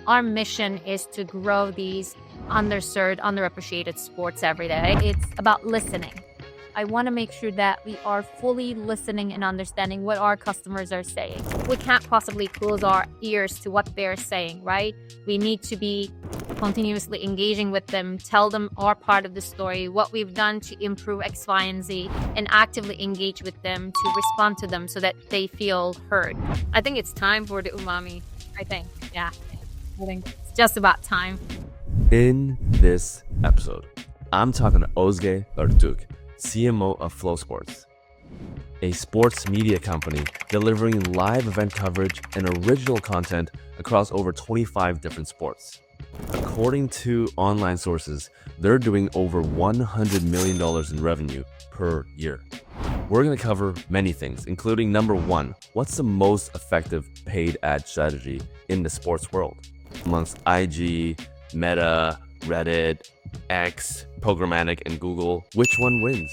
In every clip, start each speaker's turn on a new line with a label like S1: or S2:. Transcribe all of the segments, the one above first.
S1: Our mission is to grow these underserved, underappreciated sports every day. It's about listening. I want to make sure that we are fully listening and understanding what our customers are saying. We can't possibly close our ears to what they're saying, right? We need to be continuously engaging with them, tell them our part of the story, what we've done to improve X, Y, and Z, and actively engage with them to respond to them so that they feel heard. I think it's time for the umami. I think it's just about time.
S2: In this episode, I'm talking to Ozge Erturk, CMO of FloSports, a sports media company delivering live event coverage and original content across over 25 different sports. According to online sources, they're doing over $100 million in revenue per year. We're going to cover many things, including number one, what's the most effective paid ad strategy in the sports world? Amongst IG, Meta, Reddit, X, programmatic, and Google, which one wins?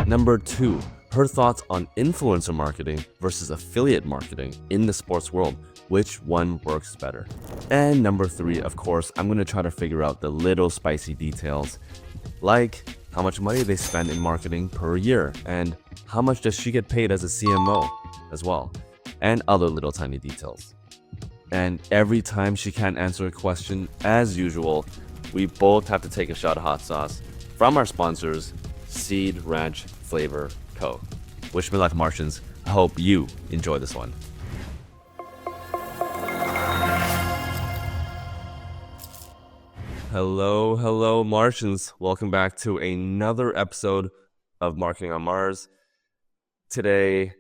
S2: Number two, her thoughts on influencer marketing versus affiliate marketing in the sports world. Which one works better? And number three, of course, I'm going to try to figure out the little spicy details, like how much money they spend in marketing per year, and how much does she get paid as a CMO as well, and other little tiny details. And every time she can't answer a question, as usual, we both have to take a shot of hot sauce from our sponsors, Seed Ranch Flavor Co. Wish me luck, Martians. I hope you enjoy this one. Hello, Martians. Welcome back to another episode of Marketing on Mars. Today,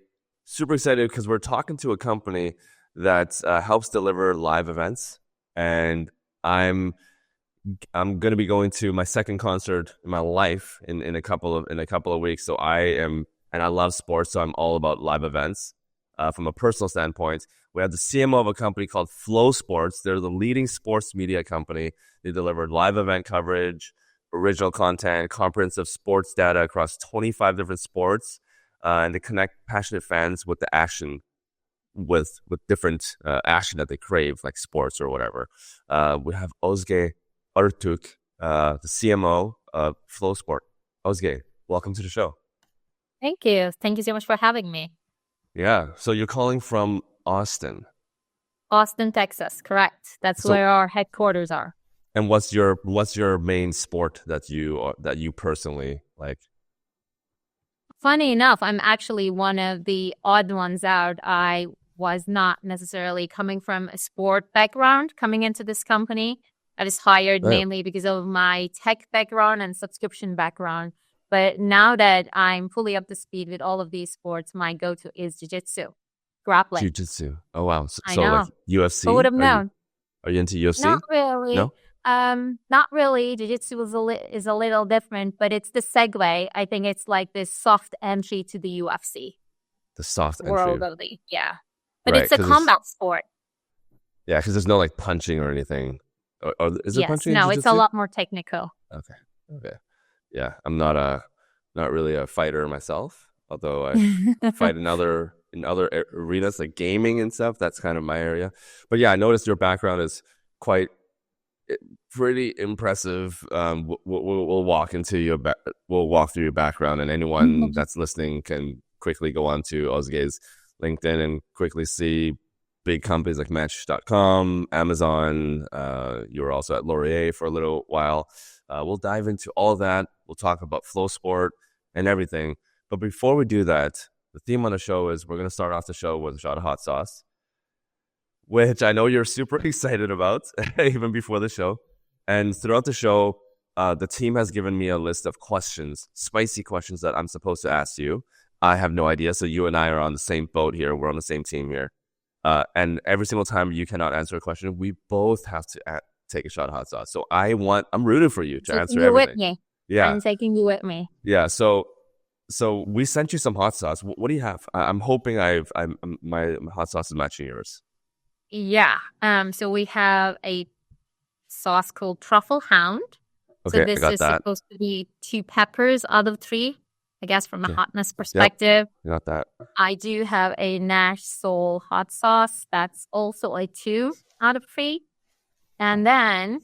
S2: super excited because we're talking to a company that helps deliver live events, and I'm going to be going to my second concert in my life in a couple of weeks. So I love sports, so I'm all about live events. From a personal standpoint, we have the CMO of a company called FloSports. They're the leading sports media company. They deliver live event coverage, original content, comprehensive sports data across 25 different sports, and they connect passionate fans with the action, with different action that they crave, like sports or whatever. We have Ozge Erturk, the CMO of FloSport. Ozge, welcome to the show.
S1: Thank you. Thank you so much for having me.
S2: Yeah. So you're calling from Austin,
S1: Texas, correct. That's where our headquarters are.
S2: And what's your main sport that you personally like?
S1: Funny enough, I'm actually one of the odd ones out. I was not necessarily coming from a sport background coming into this company. I was hired mainly because of my tech background and subscription background. But now that I'm fully up to speed with all of these sports, my go-to is jiu-jitsu, grappling.
S2: Jiu-jitsu. Oh, wow. So
S1: know.
S2: Like UFC?
S1: Who would have known?
S2: Are you into UFC?
S1: Not really.
S2: No?
S1: Not really. Jiu-jitsu is a little different, but it's the segue. I think it's like this soft entry to the UFC.
S2: The soft entry.
S1: Worldly, yeah. But
S2: right,
S1: it's a combat sport.
S2: Yeah, because there's no like punching or anything. Or is there punching?
S1: No,
S2: in
S1: it's a lot more technical.
S2: Okay. Yeah, I'm not really a fighter myself, although I fight in other arenas like gaming and stuff. That's kind of my area. But yeah, I noticed your background is pretty impressive. We'll walk through your background, and anyone that's listening can quickly go on to Ozge's LinkedIn and quickly see big companies like Match.com, Amazon. You were also at Laurier for a little while. We'll dive into all of that. We'll talk about FloSport and everything. But before we do that, the theme on the show is we're going to start off the show with a shot of hot sauce, which I know you're super excited about, even before the show. And throughout the show, the team has given me a list of questions, spicy questions that I'm supposed to ask you. I have no idea. So you and I are on the same boat here. We're on the same team here. And every single time you cannot answer a question, we both have to take a shot of hot sauce. So I'm rooting for you to answer everything.
S1: With me.
S2: Yeah.
S1: I'm taking you with me.
S2: Yeah. So we sent you some hot sauce. What do you have? I'm hoping my hot sauce is matching yours.
S1: Yeah. So we have a sauce called Truffle Hound.
S2: Okay,
S1: so this is supposed to be 2 peppers out of 3, I guess, from a hotness perspective.
S2: Yep, got that.
S1: I do have a Nash Soul hot sauce. That's also a 2 out of 3. And then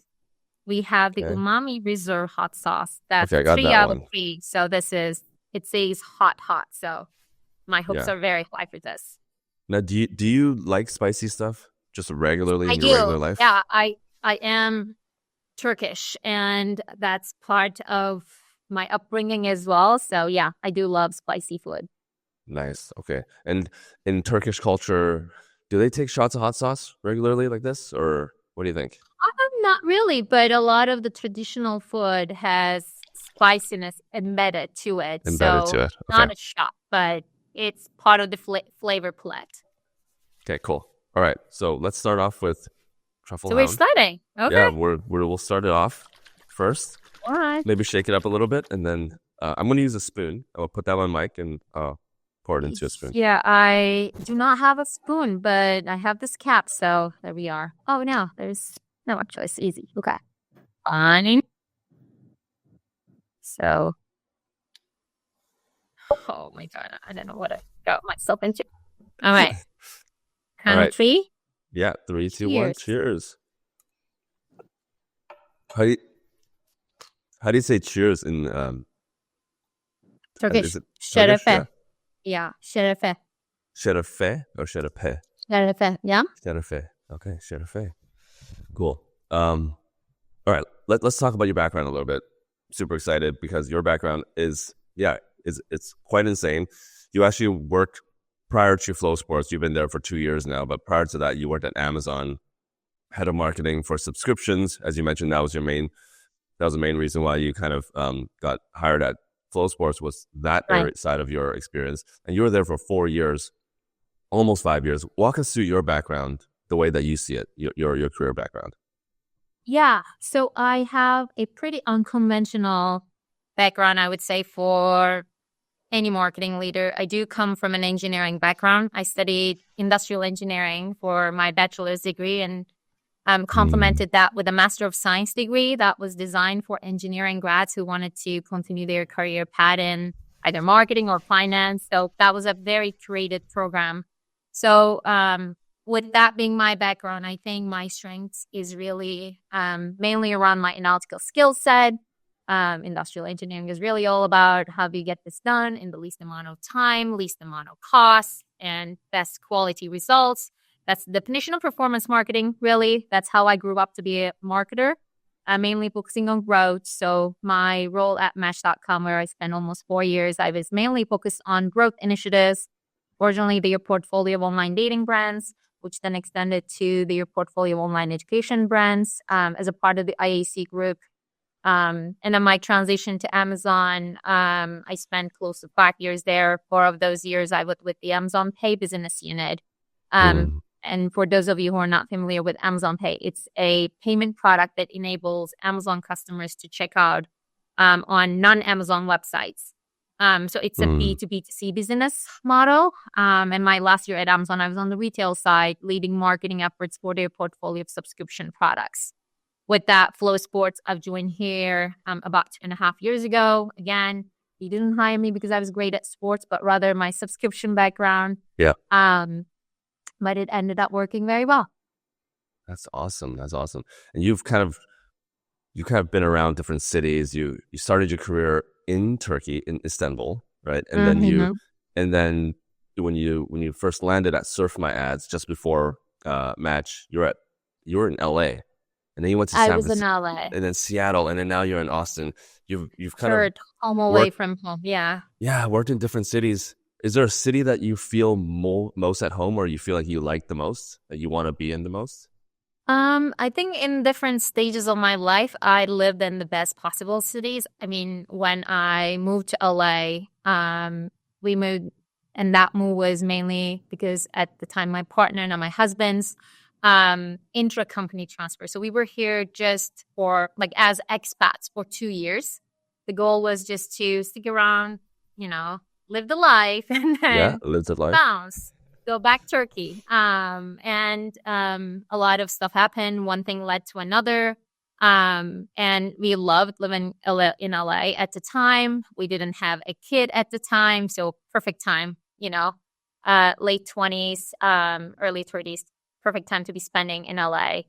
S1: we have the
S2: Okay.
S1: umami reserve hot sauce. That's
S2: Okay, I got
S1: 3
S2: that
S1: out of
S2: one.
S1: 3. So it says hot, hot. So my hopes
S2: Yeah.
S1: are very high for this.
S2: Now, do you like spicy stuff just regularly
S1: I
S2: in your regular
S1: do.
S2: life?
S1: Yeah, I am Turkish, and that's part of my upbringing as well. So yeah, I do love spicy food.
S2: Nice. Okay. And in Turkish culture, do they take shots of hot sauce regularly like this, or what do you think?
S1: Not really, but a lot of the traditional food has spiciness embedded to it.
S2: Embedded to
S1: So
S2: it. Okay.
S1: not a shot, but it's part of the flavor palette.
S2: Okay. Cool. All right. So let's start off with truffle
S1: So we're
S2: hound.
S1: starting.
S2: Yeah,
S1: Okay.
S2: we'll start it off first.
S1: All right.
S2: Maybe shake it up a little bit, and then I'm going to use a spoon. I will put that on mic and pour it into a spoon.
S1: Yeah, I do not have a spoon, but I have this cap, so there we are. Oh no, there's no choice. Easy. Okay. Fine. So, oh my god, I don't know what I got myself into. All right.
S2: All right.
S1: Country.
S2: Yeah. 3, 2, 1. Cheers. How do you, how do you say cheers in
S1: Turkish.
S2: is it Turkish?
S1: Şerefe. Yeah, şerefe.
S2: Şerefe or şerepe?
S1: Şerefe. Yeah.
S2: Şerefe. Okay, şerefe. Cool. All right, let's talk about your background a little bit. Super excited because your background is it's quite insane. You actually worked prior to FloSports. You've been there for 2 years now, but prior to that, you worked at Amazon, head of marketing for subscriptions. As you mentioned, that was the main reason why you kind of got hired at FloSports, was that
S1: Right.
S2: side of your experience. And you were there for 4 years, almost 5 years. Walk us through your background, the way that you see it, your career background.
S1: Yeah. So I have a pretty unconventional background, I would say, for any marketing leader. I do come from an engineering background. I studied industrial engineering for my bachelor's degree and complemented that with a Master of Science degree that was designed for engineering grads who wanted to continue their career path in either marketing or finance. So that was a very curated program. So with that being my background, I think my strengths is really mainly around my analytical skill set. Industrial engineering is really all about how do you get this done in the least amount of time, least amount of costs, and best quality results. That's the definition of performance marketing, really. That's how I grew up to be a marketer, mainly focusing on growth. So my role at Match.com, where I spent almost 4 years, I was mainly focused on growth initiatives. Originally, their portfolio of online dating brands, which then extended to their portfolio of online education brands as a part of the IAC group. And then my transition to Amazon, I spent close to 5 years there. 4 of those years I was with the Amazon Pay business unit. And for those of you who are not familiar with Amazon Pay, it's a payment product that enables Amazon customers to check out on non-Amazon websites. So it's a B2B2C business model. And my last year at Amazon, I was on the retail side, leading marketing efforts for their portfolio of subscription products. With that, FloSports, I've joined here about 2.5 years ago. Again, he didn't hire me because I was great at sports, but rather my subscription background.
S2: Yeah.
S1: But it ended up working very well.
S2: That's awesome. That's awesome. And you've kind of been around different cities. You started your career in Turkey, in Istanbul, right? And then when you first landed at Surf My Ads just before Match, you were in LA. And then you went to San Francisco,
S1: I was in LA.
S2: and then Seattle, and then now you're in Austin. You've kind
S1: Third, home away from home. Yeah.
S2: Yeah, worked in different cities. Is there a city that you feel most at home, or you feel like you like the most, that you want to be in the most?
S1: I think in different stages of my life, I lived in the best possible cities. I mean, when I moved to LA, we moved, and that move was mainly because at the time my partner and my husband's intra-company transfer. So we were here just for as expats for 2 years. The goal was just to stick around, live the life, and then
S2: live the life.
S1: bounce. Go back Turkey. And a lot of stuff happened. One thing led to another. And we loved living in LA at the time. We didn't have a kid at the time. So perfect time, late 20s, early 30s, perfect time to be spending in LA.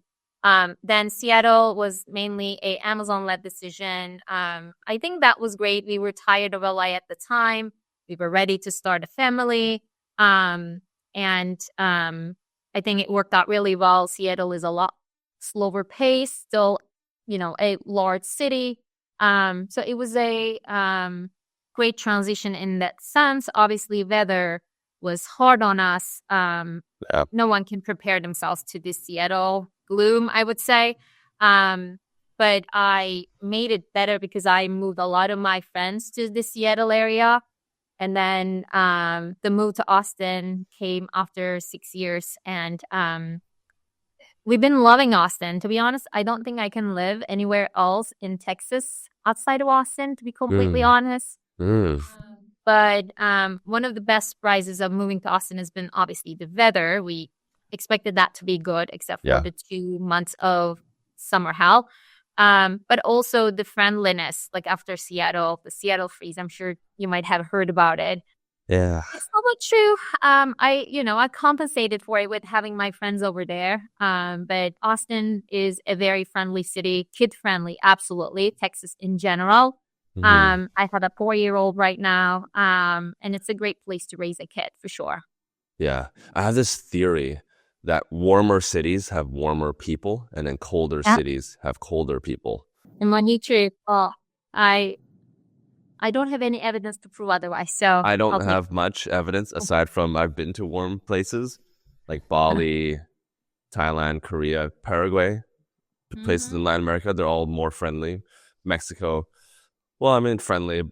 S1: Then Seattle was mainly a Amazon-led decision. I think that was great. We were tired of LA at the time. We were ready to start a family. And I think it worked out really well. Seattle is a lot slower pace, still, a large city. So it was a great transition in that sense. Obviously, weather was hard on us.
S2: Yeah.
S1: No one can prepare themselves to this Seattle gloom, I would say. But I made it better because I moved a lot of my friends to the Seattle area. And then the move to Austin came after 6 years. And we've been loving Austin. To be honest, I don't think I can live anywhere else in Texas outside of Austin, to be completely
S2: Mm,
S1: honest.
S2: mm,
S1: But one of the best surprises of moving to Austin has been obviously the weather. We expected that to be good, except for
S2: yeah.
S1: the 2 months of summer hell. But also the friendliness, like after Seattle, the Seattle freeze. I'm sure you might have heard about it.
S2: Yeah.
S1: It's not true. I compensated for it with having my friends over there. But Austin is a very friendly city, kid friendly, absolutely. Texas in general.
S2: Hmm.
S1: I have a 4-year-old right now. And it's a great place to raise a kid for sure.
S2: Yeah. I have this theory that warmer cities have warmer people, and then colder
S1: Yeah.
S2: cities have colder people.
S1: And when you trip, I I don't have any evidence to prove otherwise. So
S2: I don't
S1: I'll take
S2: have much evidence aside from I've been to warm places like Bali, Thailand, Korea, Paraguay, places
S1: Mhm.
S2: in Latin America. They're all more friendly. Mexico, well, I mean, friendly.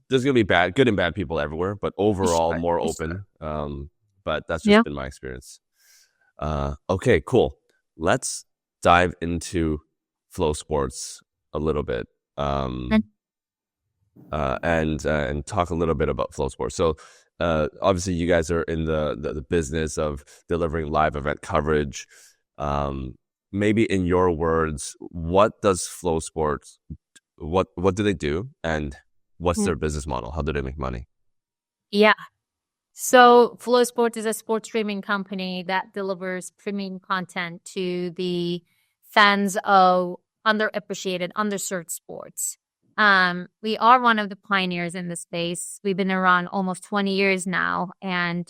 S2: There's gonna be good and bad people everywhere, but
S1: For
S2: overall
S1: sure.
S2: more
S1: For sure.
S2: open. But that's just
S1: Yeah.
S2: been my experience. Okay, cool. Let's dive into Flow Sports a little bit.
S1: And
S2: And talk a little bit about Flow Sports. So, obviously, you guys are in the business of delivering live event coverage. Maybe in your words, what does Flow Sports? What do they do, and what's their business model? How do they make money?
S1: yeah. So FloSports is a sports streaming company that delivers premium content to the fans of underappreciated, underserved sports. We are one of the pioneers in the space. We've been around almost 20 years now. And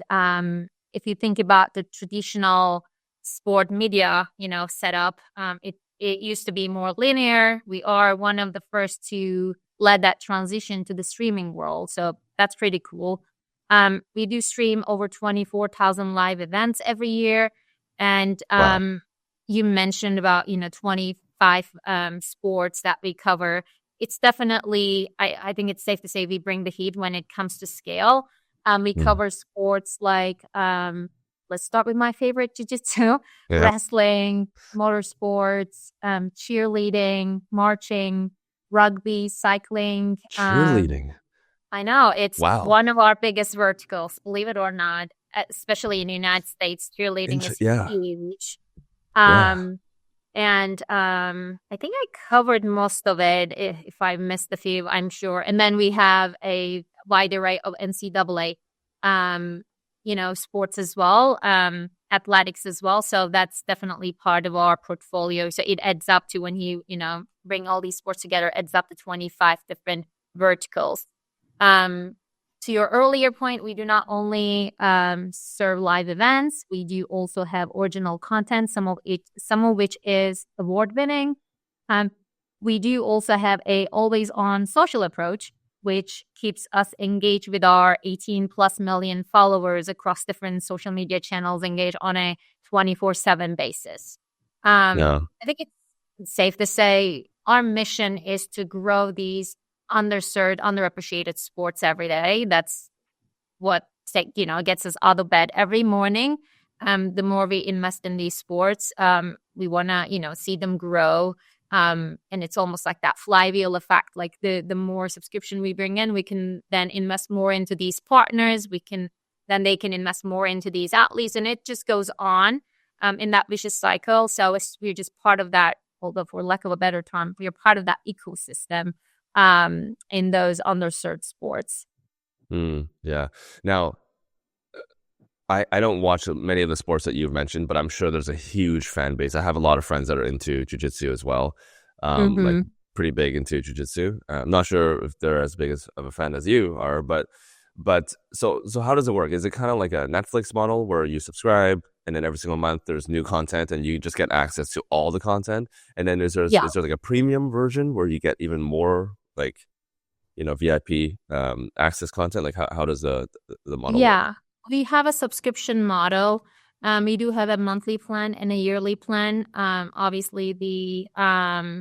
S1: if you think about the traditional sport media, setup, it used to be more linear. We are one of the first to lead that transition to the streaming world. So that's pretty cool. We do stream over 24,000 live events every year. And
S2: Wow.
S1: you mentioned about, 25 sports that we cover. It's definitely, I think it's safe to say we bring the heat when it comes to scale. We
S2: Mm.
S1: cover sports like, let's start with my favorite, jiu-jitsu,
S2: Yeah.
S1: wrestling, motorsports, cheerleading, marching, rugby, cycling.
S2: Cheerleading.
S1: I know it's
S2: Wow.
S1: one of our biggest verticals, believe it or not, especially in the United States. Cheerleading is
S2: Yeah.
S1: huge.
S2: Yeah.
S1: Um, and I think I covered most of it. If I missed a few, I'm sure. And then we have a wide array of NCAA, sports as well, athletics as well. So that's definitely part of our portfolio. So it adds up to when bring all these sports together, adds up to 25 different verticals. Um, to your earlier point, we do not only serve live events, we do also have original content, some of which is award winning. We do also have a always on social approach, which keeps us engaged with our 18 plus million followers across different social media channels, engaged on a 24/7 basis.
S2: Yeah.
S1: I think it's safe to say our mission is to grow these underserved, underappreciated sports every day. That's what gets us out of bed every morning. The more we invest in these sports, we want to see them grow. And it's almost like that flywheel effect. Like the more subscription we bring in, we can then invest more into these partners. Then they can invest more into these athletes, and it just goes on in that vicious cycle. So we're just part of that. Although, for lack of a better term, we're part of that ecosystem in those underserved sports.
S2: Yeah. Now, I don't watch many of the sports that you've mentioned, but I'm sure there's a huge fan base. I have a lot of friends that are into jiu-jitsu as well, like
S1: Mm-hmm.
S2: pretty big into jiu-jitsu. I'm not sure if they're as big as of a fan as you are, but so how does it work? Is it kind of like a Netflix model where you subscribe and then every single month there's new content and you just get access to all the content? And then
S1: Yeah.
S2: is there like a premium version where you get even more like VIP access content? Like how does the model work?
S1: Yeah, we have a subscription model. We do have a monthly plan and a yearly plan. Obviously, uh,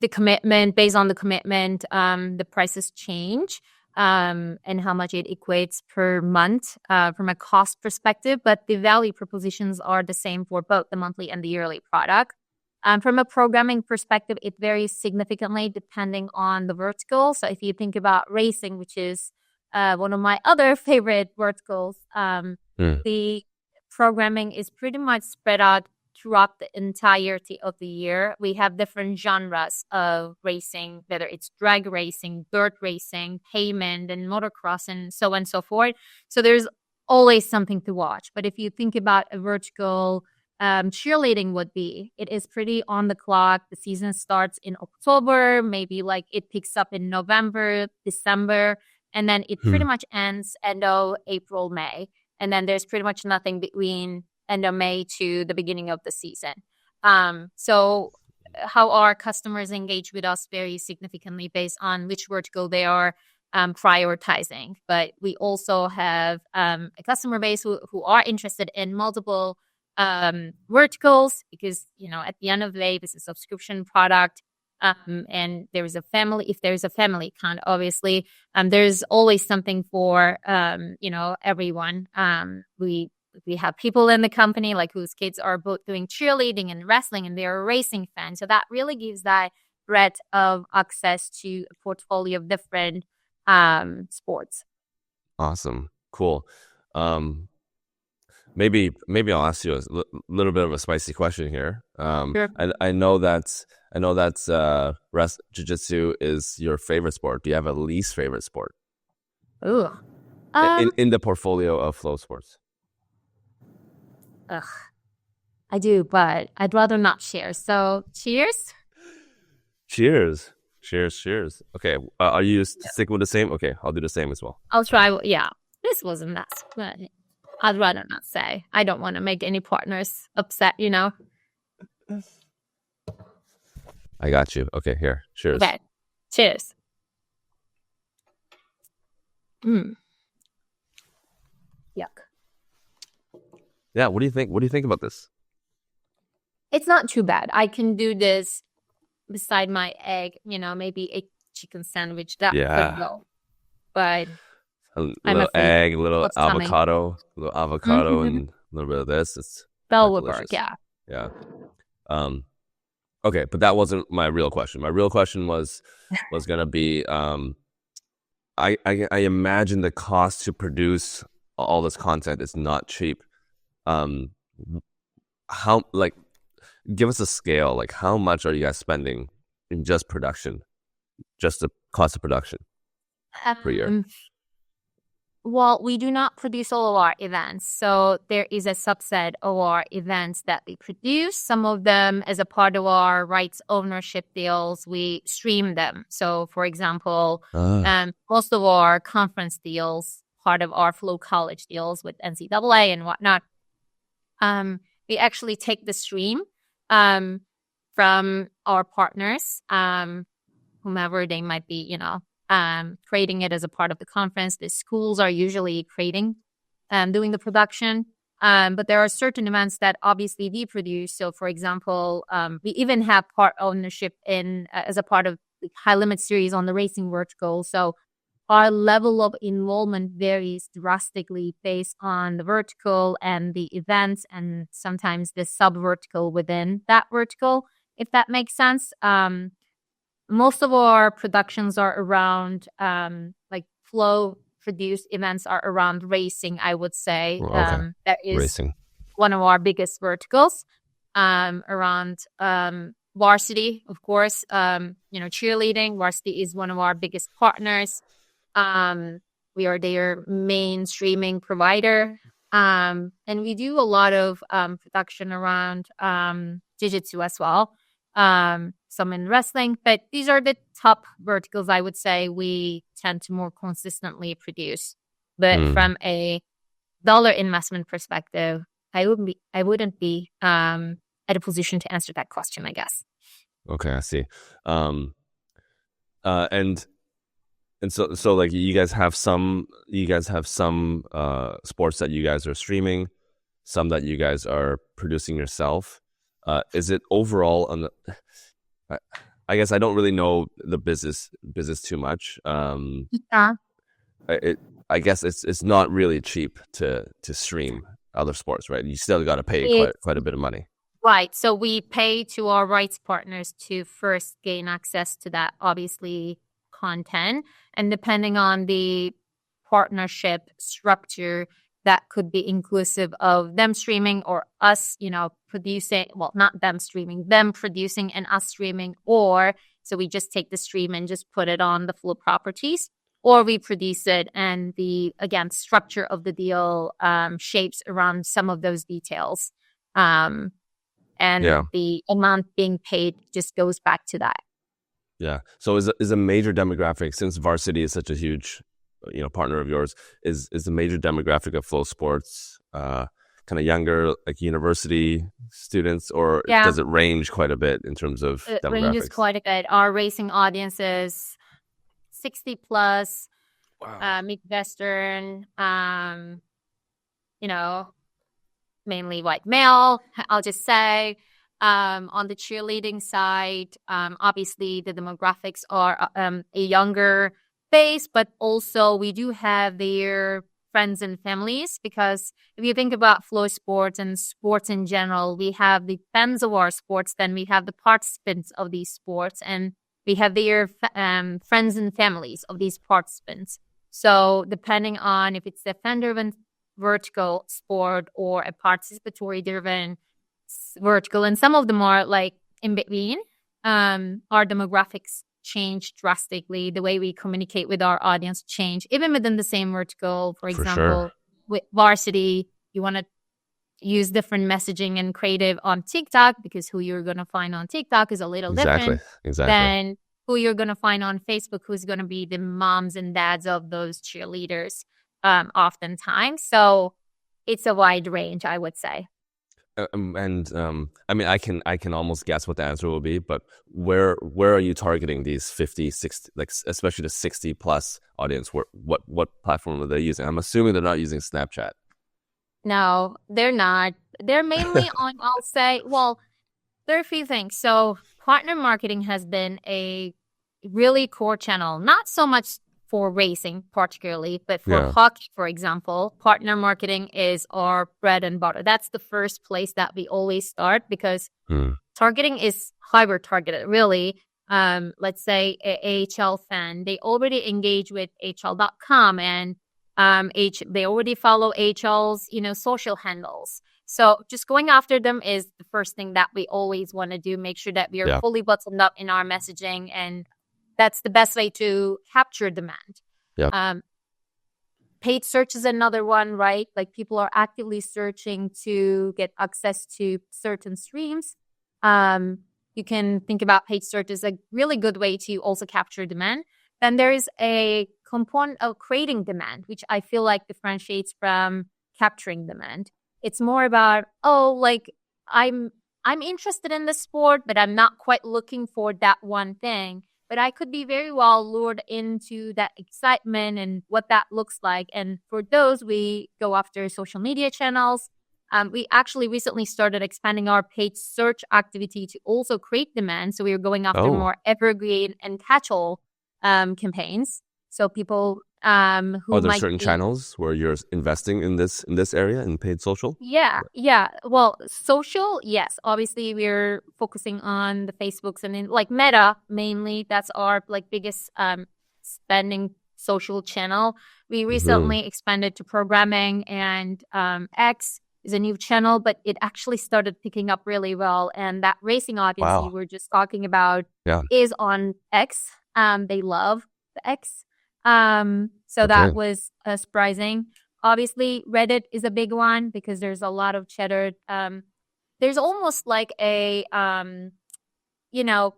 S1: the commitment, based on the commitment, the prices change, and how much it equates per month, from a cost perspective. But the value propositions are the same for both the monthly and the yearly product. From a programming perspective, it varies significantly depending on the vertical. So if you think about racing, which is one of my other favorite verticals,
S2: Hmm.
S1: the programming is pretty much spread out throughout the entirety of the year. We have different genres of racing, whether it's drag racing, dirt racing, pavement, and motocross, and so on and so forth. So there's always something to watch. But if you think about a vertical, cheerleading would be, it is pretty on the clock. The season starts in October, maybe like it picks up in November, December, and then it pretty
S2: Hmm.
S1: much ends end of April, May. And then there's pretty much nothing between end of May to the beginning of the season. So how our customers engage with us varies significantly based on which vertical they are prioritizing. But we also have a customer base who are interested in multiple verticals because, at the end of the day, this is a subscription product. And there's a family, if there's a family account, obviously, there's always something for, everyone. We have people in the company like whose kids are both doing cheerleading and wrestling and they're a racing fan. So that really gives that breadth of access to a portfolio of different sports.
S2: Awesome. Cool. Um, maybe I'll ask you a little bit of a spicy question here.
S1: Sure.
S2: I know that rest jiu-jitsu is your favorite sport. Do you have a least favorite sport
S1: Ooh.
S2: in
S1: Um,
S2: in the portfolio of Flow Sports?
S1: ugh, I do, but I'd rather not share. So cheers.
S2: Cheers. Cheers. Cheers. Okay. Are you sticking with the same? Okay, I'll do the same as well.
S1: I'll try. Yeah, this wasn't that, but I'd rather not say. I don't want to make any partners upset.
S2: I got you. Okay, here. Cheers.
S1: Okay. Cheers. Mm, yuck.
S2: Yeah. What do you think? What do you think about this?
S1: It's not too bad. I can do this beside my egg, maybe a chicken sandwich. That could
S2: Yeah.
S1: go. But
S2: A
S1: I'm
S2: little
S1: afraid
S2: egg,
S1: what's coming.
S2: a little avocado,
S1: Hmm.
S2: and a little bit of this. It's
S1: Bell
S2: quite
S1: would work.
S2: delicious.
S1: Yeah.
S2: Yeah. Um. Okay, but that wasn't my real question. My real question was gonna be I imagine the cost to produce all this content is not cheap. Um, how like give us a scale. Like how much are you guys spending in just production, just the cost of production per year?
S1: Um, Well, we do not produce all of our events. So there is a subset of our events that we produce. Some of them, as a part of our rights ownership deals, we stream them. So, for example,
S2: Ah,
S1: most of our conference deals, part of our Flow College deals with NCAA and whatnot, we actually take the stream um, from our partners. Whomever they might be, creating it as a part of the conference. The schools are usually creating, doing the production. But there are certain events that obviously we produce. So, for example, we even have part ownership in as a part of the high limit series on the racing vertical. So, our level of involvement varies drastically based on the vertical and the events, and sometimes the sub vertical within that vertical, if that makes sense. Most of our productions are around like flow produced events are around racing, I would say.
S2: well, okay.
S1: That is
S2: Racing.
S1: one of our biggest verticals. Around varsity, of course. Cheerleading. Varsity is one of our biggest partners. Um, we are their main streaming provider. And we do a lot of production around jiu-jitsu as well. Some in wrestling, but these are the top verticals I would say we tend to more consistently produce. But
S2: Mm.
S1: from a dollar investment perspective, I wouldn't be at a position to answer that question, I guess.
S2: Okay, I see. Um, and so like you guys have some sports that you guys are streaming, some that you guys are producing yourself. Is it overall on the I, I guess I don't really know the business too much.
S1: Yeah.
S2: It I guess it's not really cheap to stream other sports, right? You still got to pay
S1: It's
S2: quite a bit of money.
S1: right. So we pay to our rights partners to first gain access to that, obviously, content. And depending on the partnership structure, that could be inclusive of them streaming or us, producing, well, not them streaming, them producing and us streaming, or so we just take the stream and just put it on the Flow properties, or we produce it and the, again, structure of the deal shapes around some of those details. Um, and
S2: Yeah.
S1: the amount being paid just goes back to that.
S2: Yeah. So is a major demographic, since Varsity is such a huge, partner of yours, is the major demographic of Flow Sports kind of younger, like university students, or
S1: Yeah,
S2: does it range quite a bit in terms of
S1: it ranges
S2: demographics?
S1: quite a bit. Our racing audience is 60 plus,
S2: Wow.
S1: Midwestern, you know, mainly white male, I'll just say. On the cheerleading side, obviously the demographics are a younger base, but also we do have their friends and families, because if you think about flow sports and sports in general, we have the fans of our sports, then we have the participants of these sports, and we have their friends and families of these participants. So depending on if it's a fan-driven vertical sport or a participatory driven vertical, and some of them are like in between, our demographics change drastically. The way we communicate with our audience change even within the same vertical. For
S2: For sure.
S1: example, with varsity, you want to use different messaging and creative on TikTok, because who you're going to find on TikTok is a little
S2: Exactly.
S1: different
S2: Exactly.
S1: than who you're going to find on Facebook, who's going to be the moms and dads of those cheerleaders, oftentimes. So it's a wide range, I would say.
S2: I mean, I can almost guess what the answer will be, but where are you targeting these 50, 60, like especially the 60 plus audience? What platform are they using? I'm assuming they're not using Snapchat.
S1: No, they're not. They're mainly on, I'll say, well, there are a few things. So partner marketing has been a really core channel, not so much for racing particularly, but for
S2: Yeah.
S1: hockey, for example. Partner marketing is our bread and butter. That's the first place that we always start, because
S2: Hmm.
S1: targeting is hyper targeted, really. Let's say a AHL fan, they already engage with AHL.com, and they already follow AHL's, social handles. So just going after them is the first thing that we always want to do. Make sure that we are
S2: Yeah.
S1: fully buttoned up in our messaging, and that's the best way to capture demand.
S2: Yeah.
S1: Paid search is another one, right? Like people are actively searching to get access to certain streams. You can think about paid search as a really good way to also capture demand. Then there is a component of creating demand, which I feel like differentiates from capturing demand. It's more about, like I'm interested in the sport, but I'm not quite looking for that one thing. But I could be very well lured into that excitement and what that looks like. And for those, we go after social media channels. We actually recently started expanding our paid search activity to also create demand. So we are going after
S2: Oh.
S1: more evergreen and catch-all campaigns. So people who
S2: Are there
S1: might
S2: certain
S1: be
S2: channels where you're investing in this area in paid social?
S1: yeah. Well, social, yes. Obviously, we're focusing on the Facebooks and in like Meta mainly. That's our like biggest spending social channel. We
S2: Hmm.
S1: recently expanded to programming, and X is a new channel, but it actually started picking up really well. And that racing audience you
S2: Wow.
S1: were just talking about
S2: Yeah.
S1: is on X. They love the X. So
S2: Okay.
S1: that was surprising. Obviously, Reddit is a big one because there's a lot of chatter. There's almost like a, you know,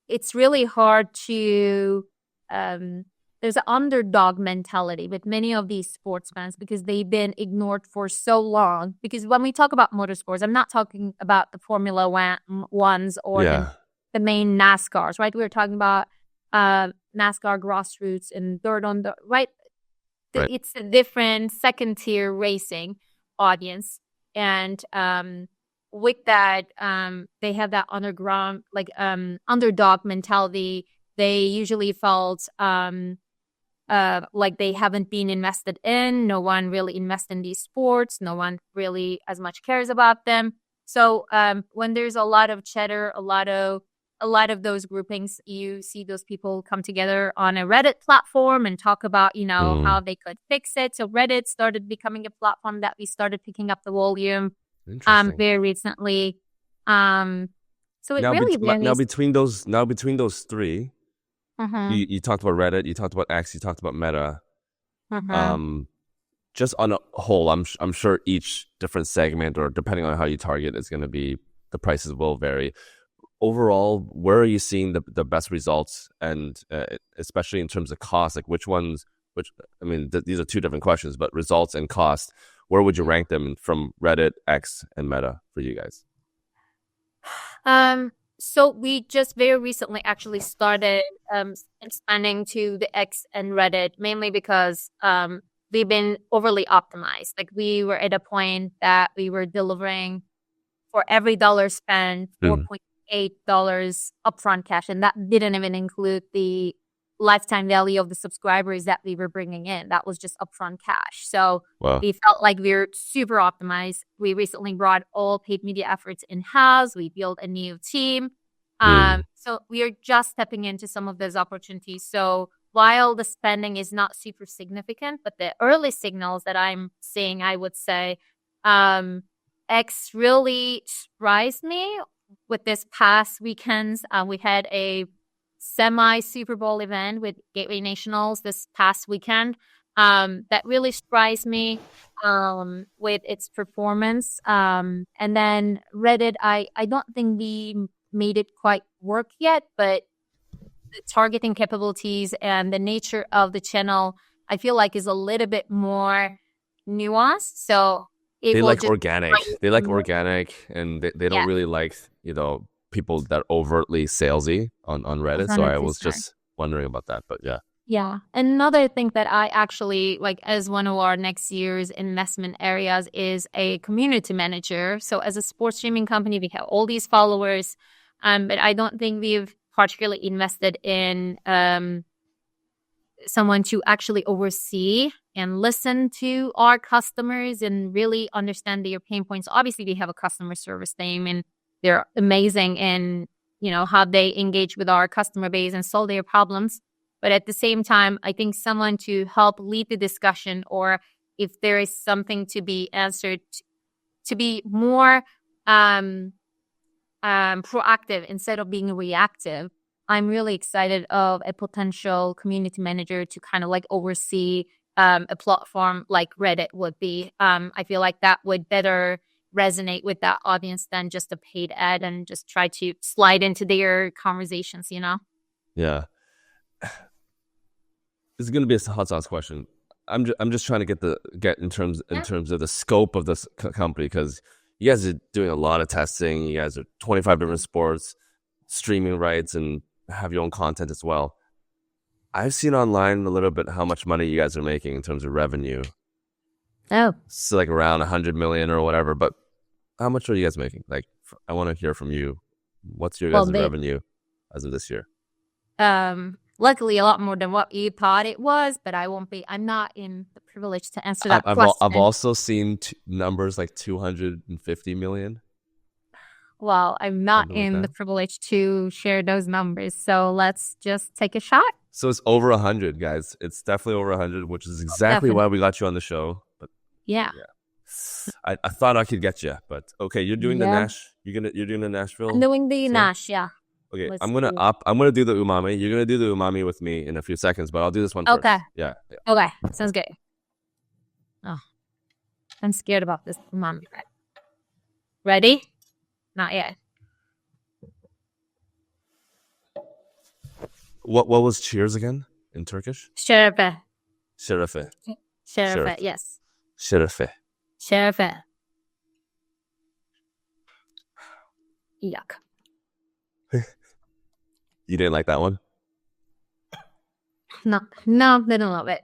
S1: it's really hard to, there's an underdog mentality with many of these sports fans because they've been ignored for so long. Because when we talk about motorsports, I'm not talking about the Formula Ones or
S2: Yeah.
S1: the main NASCARs, right? We were talking about NASCAR grassroots and dirt on the right.
S2: Right.
S1: It's a different second tier racing audience, and with that, they have that underground underdog mentality. They usually felt like they haven't been invested in. No one really invests in these sports. No one really as much cares about them. So when there's a lot of chatter, a lot of those groupings, you see those people come together on a Reddit platform and talk about, how they could fix it. So Reddit started becoming a platform that we started picking up the volume
S2: Interesting.
S1: very recently. So it
S2: Now,
S1: really
S2: now
S1: varies.
S2: between those three, you talked about Reddit, you talked about X, you talked about Meta. Just on a whole, I'm sure each different segment, or depending on how you target, is going to be, the prices will vary. Overall, where are you seeing the best results, and especially in terms of cost? Like these are two different questions, but results and cost, where would you rank them from Reddit, X, and Meta for you guys?
S1: So we just very recently actually started expanding to the X and Reddit, mainly because we've been overly optimized. Like we were at a point that we were delivering for every dollar spent, $4.8 upfront cash, and that didn't even include the lifetime value of the subscribers that we were bringing in. That was just upfront cash. So
S2: Wow.
S1: we felt like we were super optimized. We recently brought all paid media efforts in-house. We built a new team. So we are just stepping into some of those opportunities. So while the spending is not super significant, but the early signals that I'm seeing, I would say, X really surprised me with this past weekends. We had a semi Super Bowl event with Gateway Nationals this past weekend that really surprised me with its performance. And then Reddit, I don't think we made it quite work yet, but the targeting capabilities and the nature of the channel, I feel like, is a little bit more nuanced. So it
S2: They
S1: will
S2: like
S1: just
S2: organic. They like organic, and they don't really like, people that overtly salesy on Reddit. So I was
S1: 100%.
S2: just wondering about that. But yeah.
S1: Yeah. Another thing that I actually like as one of our next year's investment areas is a community manager. So as a sports streaming company, we have all these followers, but I don't think we've particularly invested in someone to actually oversee and listen to our customers and really understand their pain points. Obviously, we have a customer service team and they're amazing in, how they engage with our customer base and solve their problems. But at the same time, I think someone to help lead the discussion, or if there is something to be answered, to be more proactive instead of being reactive. I'm really excited of a potential community manager to kind of like oversee a platform like Reddit would be. I feel like that would better resonate with that audience than just a paid ad and just try to slide into their conversations,
S2: Yeah. This is going to be a hot sauce question. I'm just trying to get in terms of the scope of this company, because you guys are doing a lot of testing. You guys are 25 different sports, streaming rights, and have your own content as well. I've seen online a little bit how much money you guys are making in terms of revenue.
S1: Oh,
S2: So like around 100 million or whatever. But how much are you guys making? Like, I want to hear from you. What's your guys' revenue as of this year?
S1: Luckily a lot more than what you thought it was, but I'm not in the privilege to answer that question.
S2: I've also seen numbers like 250 million.
S1: Well, I'm not in the privilege to share those numbers. So let's just take a shot.
S2: So it's over 100, guys. It's definitely over 100, which is exactly why we got you on the show. But
S1: yeah.
S2: I thought I could get you, but okay, you're doing the Nash. You're doing the Nashville.
S1: I'm doing the Nash, yeah.
S2: Okay, I'm gonna do the umami. You're gonna do the umami with me in a few seconds, but I'll do this one first.
S1: Okay.
S2: Yeah.
S1: Okay, sounds good. Oh, I'm scared about this. Mom. Ready? Not yet.
S2: What was cheers again in Turkish?
S1: Şerefe.
S2: Şerefe.
S1: Şerefe, yes.
S2: Şerefe.
S1: Şerefe. Yuck.
S2: You didn't like that one?
S1: No, didn't love it.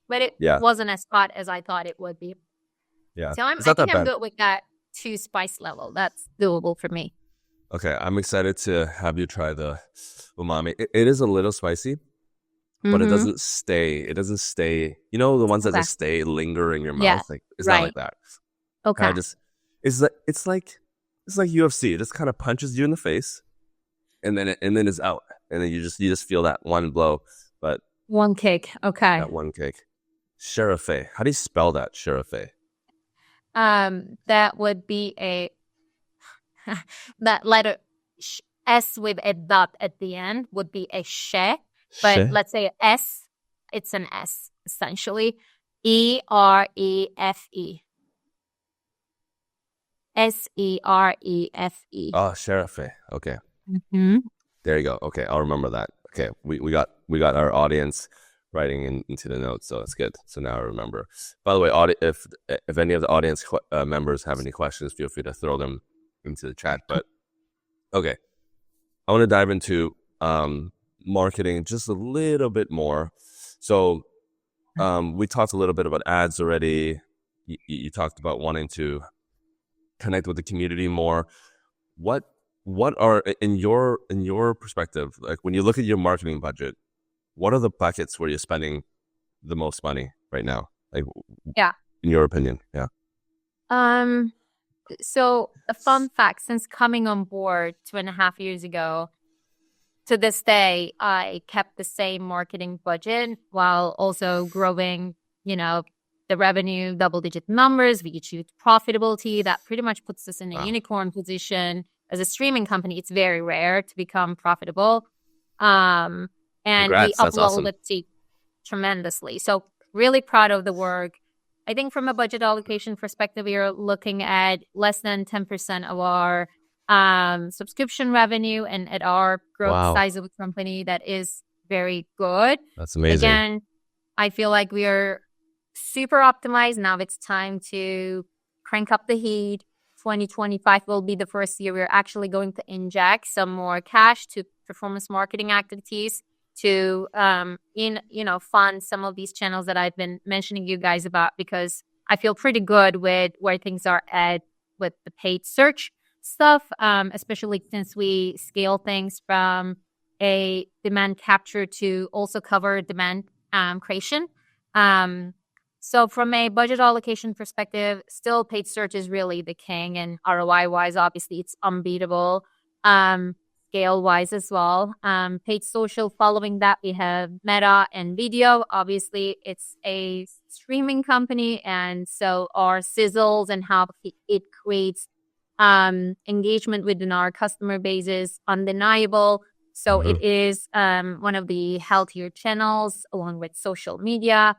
S1: But it wasn't as hot as I thought it would be.
S2: Yeah.
S1: So I think I'm good with that 2 spice level. That's doable for me.
S2: Okay, I'm excited to have you try the umami. It is a little spicy, but it doesn't stay. It doesn't stay. You know the ones that just linger in your mouth.
S1: Yeah,
S2: like it's not like that.
S1: Okay.
S2: It's like UFC. It just kind of punches you in the face, and then it's out, and then you just feel that one blow. But
S1: one kick. Okay.
S2: That one kick. Şerefe. How do you spell that? Şerefe.
S1: That would be that letter S with a dot at the end would be a she. But let's say S, it's an S essentially. Erefe. Serefe.
S2: Oh, Şerefe. Okay.
S1: Mm-hmm.
S2: There you go. Okay, I'll remember that. Okay, we got our audience writing into the notes, so that's good. So now I remember. By the way, if any of the audience members have any questions, feel free to throw them into the chat. But okay, I want to dive into marketing just a little bit more. So we talked a little bit about ads already. You talked about wanting to connect with the community more. What are in your perspective, like when you look at your marketing budget, what are the buckets where you're spending the most money right now? Like, in your opinion, yeah.
S1: So a fun fact: since coming on board 2.5 years ago, to this day, I kept the same marketing budget while also growing. The revenue, double-digit numbers. We achieved profitability. That pretty much puts us in a unicorn position. As a streaming company, it's very rare to become profitable. And
S2: Congrats,
S1: we
S2: that's awesome.
S1: uploaded tremendously. So really proud of the work. I think from a budget allocation perspective, we are looking at less than 10% of our subscription revenue. And at our growth size of a company, that is very good.
S2: That's amazing.
S1: Again, I feel like we are super optimized. Now it's time to crank up the heat. 2025 will be the first year we're actually going to inject some more cash to performance marketing activities to fund some of these channels that I've been mentioning you guys about, because I feel pretty good with where things are at with the paid search stuff, especially since we scale things from a demand capture to also cover demand creation. So from a budget allocation perspective, still paid search is really the king, and ROI-wise, obviously, it's unbeatable. Scale-wise as well. Paid social, following that, we have Meta and video. Obviously, it's a streaming company, and so our sizzles and how it creates engagement within our customer base is undeniable. So it is one of the healthier channels along with social media.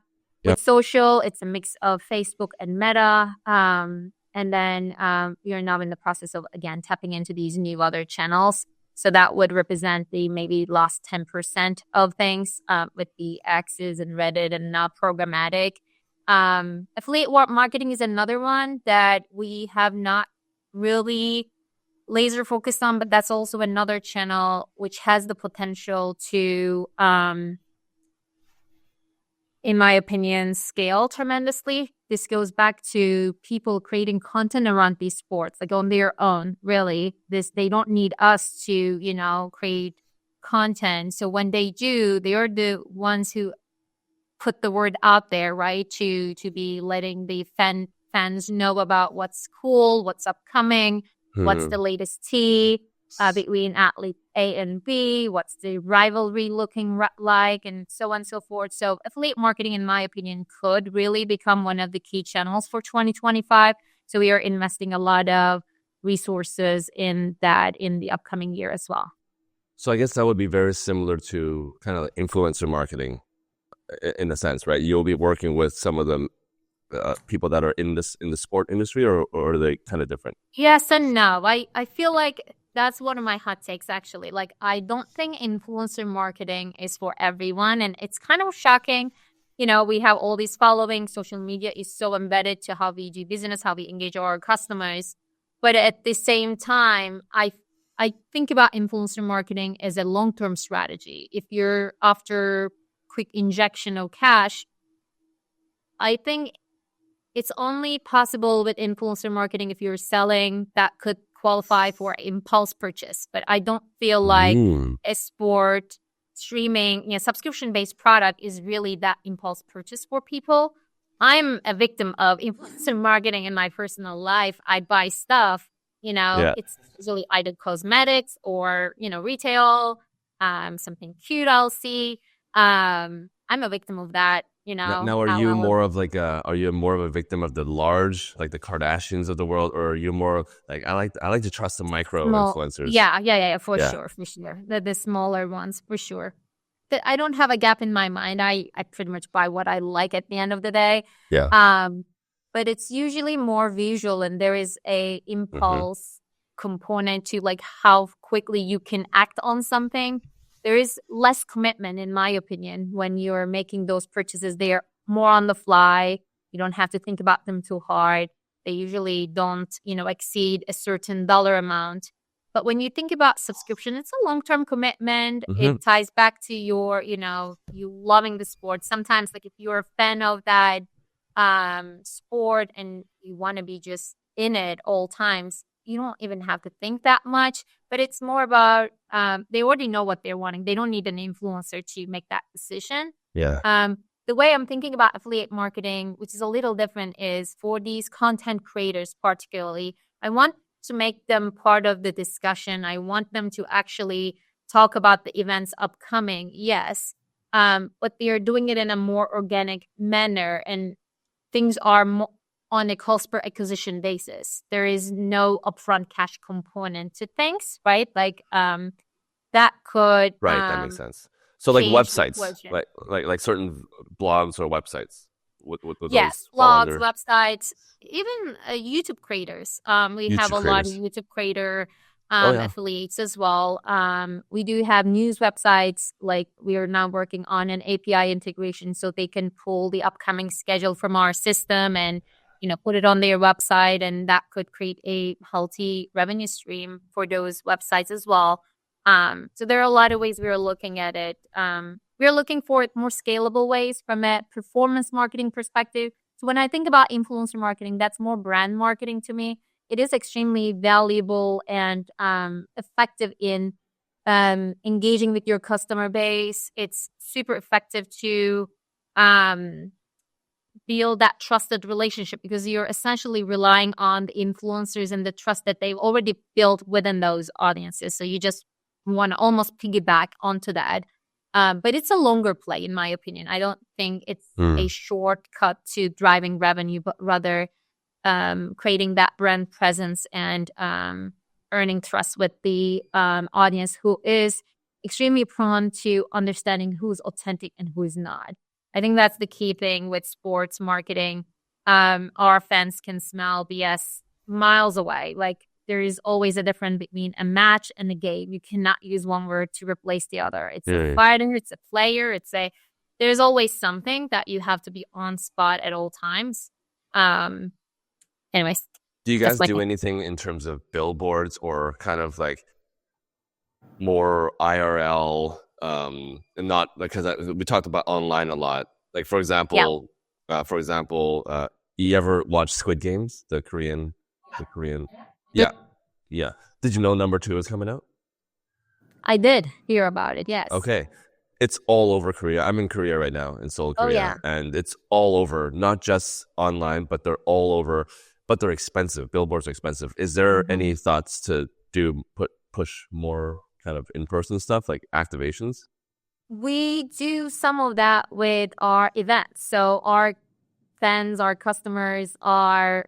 S1: With social, it's a mix of Facebook and Meta. And then we are now in the process of, again, tapping into these new other channels. So that would represent the maybe last 10% of things with the X's and Reddit and now programmatic. Affiliate marketing is another one that we have not really laser focused on, but that's also another channel which has the potential to, in my opinion, scale tremendously. This goes back to people creating content around these sports, like on their own, really. They don't need us to, create content. So when they do, they are the ones who put the word out there, right? To be letting the fans know about what's cool, what's upcoming, what's the latest tea between athlete A and B, what's the rivalry looking like, and so on and so forth. So affiliate marketing, in my opinion, could really become one of the key channels for 2025. So we are investing a lot of resources in that in the upcoming year as well.
S2: So I guess that would be very similar to kind of influencer marketing in a sense, right? You'll be working with some of the people that are in the sport industry, or are they kind of different?
S1: Yes and no. I feel like that's one of my hot takes, actually. Like, I don't think influencer marketing is for everyone. And it's kind of shocking. We have all these following. Social media is so embedded to how we do business, how we engage our customers. But at the same time, I think about influencer marketing as a long-term strategy. If you're after quick injection of cash, I think it's only possible with influencer marketing if you're selling that could qualify for impulse purchase. But I don't feel like
S2: Mm.
S1: a sport streaming, subscription-based product is really that impulse purchase for people. I'm a victim of influencer marketing in my personal life. I buy stuff,
S2: Yeah.
S1: it's usually either cosmetics or, retail, something cute I'll see. I'm a victim of that,
S2: Now, are you
S1: I'll
S2: more of like are you more of a victim of the large, like the Kardashians of the world, or are you more like I like to trust the micro
S1: small.
S2: influencers?
S1: Yeah, for
S2: Yeah.
S1: sure, for sure. The smaller ones, for sure. I don't have a gap in my mind. I pretty much buy what I like at the end of the day.
S2: Yeah.
S1: Um, but it's usually more visual, and there is a
S2: Hmm.
S1: impulse component to like how quickly you can act on something. There is less commitment, in my opinion, when you're making those purchases. They are more on the fly. You don't have to think about them too hard. They usually don't, exceed a certain dollar amount. But when you think about subscription, it's a long-term commitment.
S2: Hmm.
S1: It ties back to your, you loving the sport. Sometimes, like if you're a fan of that sport and you want to be just in it all times, you don't even have to think that much. But it's more about they already know what they're wanting. They don't need an influencer to make that decision.
S2: Yeah.
S1: The way I'm thinking about affiliate marketing, which is a little different, is for these content creators particularly. I want to make them part of the discussion. I want them to actually talk about the events upcoming, yes, but they're doing it in a more organic manner, and things are on a cost per acquisition basis. There is no upfront cash component to things, right? Like that could
S2: Right. That makes sense. So like
S1: change the
S2: websites,
S1: equation.
S2: like certain blogs or websites, would those
S1: Yes,
S2: fall
S1: blogs,
S2: under
S1: websites, even YouTube creators. We have
S2: YouTube
S1: a lot of
S2: creators?
S1: YouTube creator
S2: Oh yeah.
S1: affiliates as well. We do have news websites. Like we are now working on an API integration so they can pull the upcoming schedule from our system and put it on their website, and that could create a healthy revenue stream for those websites as well. So there are a lot of ways we are looking at it. We're looking for more scalable ways from a performance marketing perspective. So when I think about influencer marketing, that's more brand marketing to me. It is extremely valuable and effective in engaging with your customer base. It's super effective to build that trusted relationship because you're essentially relying on the influencers and the trust that they've already built within those audiences. So you just want to almost piggyback onto that. But it's a longer play, in my opinion. I don't think it's a
S2: Mm.
S1: shortcut to driving revenue, but rather creating that brand presence and earning trust with the audience who is extremely prone to understanding who's authentic and who's not. I think that's the key thing with sports marketing. Our fans can smell BS miles away. Like there is always a difference between a match and a game. You cannot use one word to replace the other. It's a
S2: Yeah.
S1: fighter, it's a player, there's always something that you have to be on spot at all times. Um, anyways,
S2: Do you
S1: that's
S2: guys
S1: my
S2: do
S1: thing.
S2: anything in terms of billboards or kind of like more IRL? And not because we talked about online a lot. Like for
S1: Yeah,
S2: example, you ever watch Squid Games, the Korean?
S1: the,
S2: Yeah, yeah. Did you know number 2 is coming out?
S1: I did hear about it. Yes.
S2: Okay. It's all over Korea. I'm in Korea right now, in Seoul,
S1: Oh
S2: Korea,
S1: yeah.
S2: and it's all over, not just online, but they're all over, but they're expensive. Billboards are expensive. Is there
S1: Mhm.
S2: any thoughts to push more kind of in-person stuff like activations?
S1: We do some of that with our events. So our fans, our customers are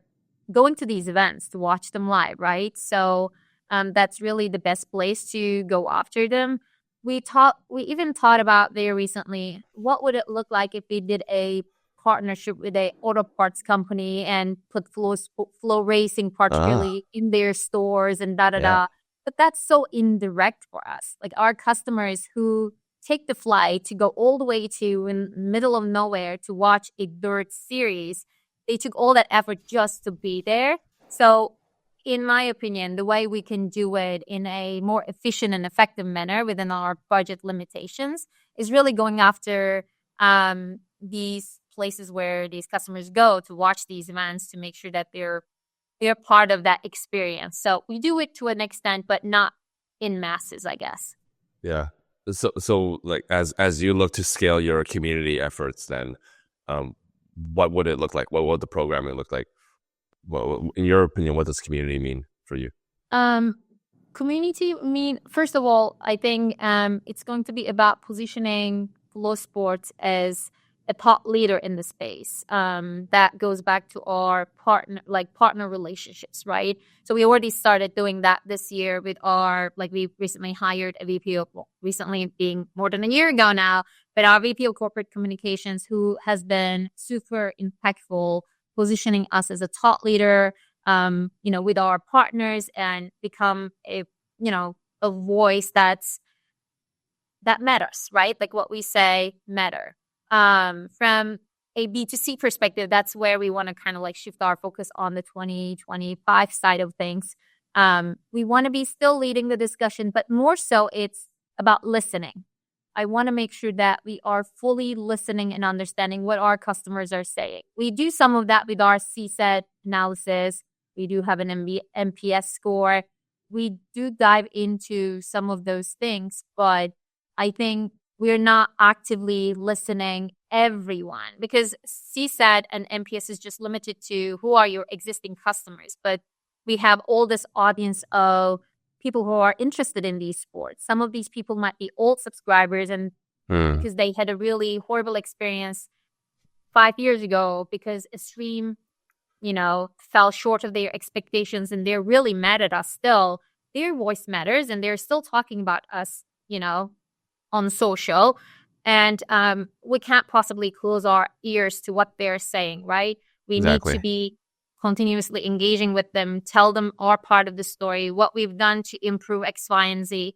S1: going to these events to watch them live, right? So that's really the best place to go after them. We even thought about very recently, what would it look like if we did a partnership with a auto parts company and put flow racing
S2: Ah,
S1: particularly in their stores and da da
S2: yeah.
S1: da. But that's so indirect for us. Like our customers who take the flight to go all the way to in middle of nowhere to watch a dirt series, they took all that effort just to be there. So in my opinion, the way we can do it in a more efficient and effective manner within our budget limitations is really going after these places where these customers go to watch these events to make sure that they're part of that experience. So we do it to an extent, but not in masses, I guess.
S2: Yeah. So like as you look to scale your community efforts, then, what would it look like? What would the programming look like? Well, in your opinion, what does community mean for you?
S1: Um, Community mean first of all, I think it's going to be about positioning Flow Sports as a thought leader in the space. That goes back to our partner relationships, right? So we already started doing that this year with our we recently hired a VP of recently being more than a year ago now, but our VP of corporate communications who has been super impactful, positioning us as a thought leader with our partners and become a voice that matters, right? Like what we say matter. From a B2C perspective, that's where we want to kind of shift our focus on the 2025 side of things. We want to be still leading the discussion, but more so it's about listening. I want to make sure that we are fully listening and understanding what our customers are saying. We do some of that with our CSAT analysis. We do have an NPS score. We do dive into some of those things, but I think we're not actively listening everyone because CSAT and NPS is just limited to who are your existing customers. But we have all this audience of people who are interested in these sports. Some of these people might be old subscribers and
S2: Hmm.
S1: because they had a really horrible experience 5 years ago because a stream fell short of their expectations and they're really mad at us still. Their voice matters and they're still talking about us, on social. And we can't possibly close our ears to what they're saying, right? We need to
S2: Exactly.
S1: be continuously engaging with them, tell them our part of the story, what we've done to improve X, Y, and Z.